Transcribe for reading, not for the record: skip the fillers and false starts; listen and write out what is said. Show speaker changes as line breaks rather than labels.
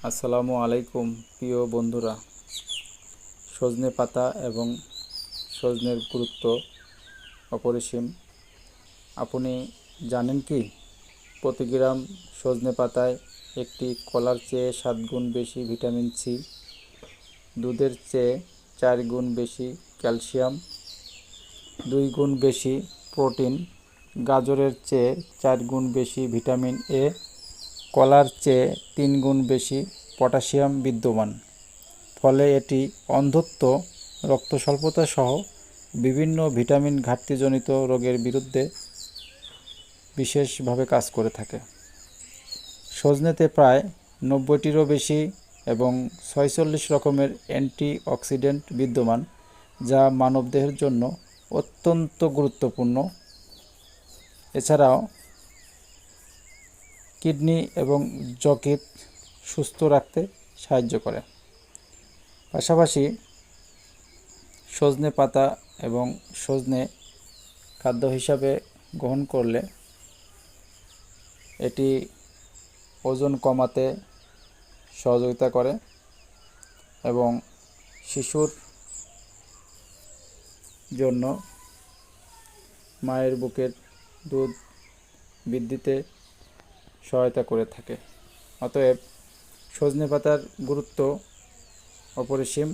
আসসালামু আলাইকুম প্রিয় বন্ধুরা। সজনে পাতা এবং সজনের গুরুত্ব অপরিসীম। আপনি জানেন কি, প্রতি গ্রাম সজনে পাতায় একটি কলার চেয়ে 7 গুণ বেশি ভিটামিন সি, দুধের চেয়ে 4 গুণ বেশি ক্যালসিয়াম, 2 গুণ বেশি প্রোটিন, গাজরের চেয়ে 4 গুণ বেশি ভিটামিন এ, কলার চেয়ে 3 গুণ বেশি পটাশিয়াম বিদ্যমান। ফলে এটি অন্ধত্ব, রক্ত স্বল্পতা সহ বিভিন্ন ভিটামিন ঘাটতিজনিত রোগের বিরুদ্ধে বিশেষভাবে কাজ করে থাকে। সজনেতে প্রায় 90টিরও বেশি এবং 46 রকমের অ্যান্টিঅক্সিডেন্ট বিদ্যমান, যা মানবদেহের জন্য অত্যন্ত গুরুত্বপূর্ণ। এছাড়াও কিডনি এবং যকৃৎ সুস্থ রাখতে সাহায্য করে। পাশাপাশি সজনে পাতা এবং সজনে খাদ্য হিসাবে গ্রহণ করলে এটি ওজন কমাতে সহযোগিতা করে এবং শিশুর জন্য মায়ের বুকের দুধ বৃদ্ধিতে সহায়তা করে থাকে। অতএব সজনে পাতার গুরুত্ব অপরিসীম।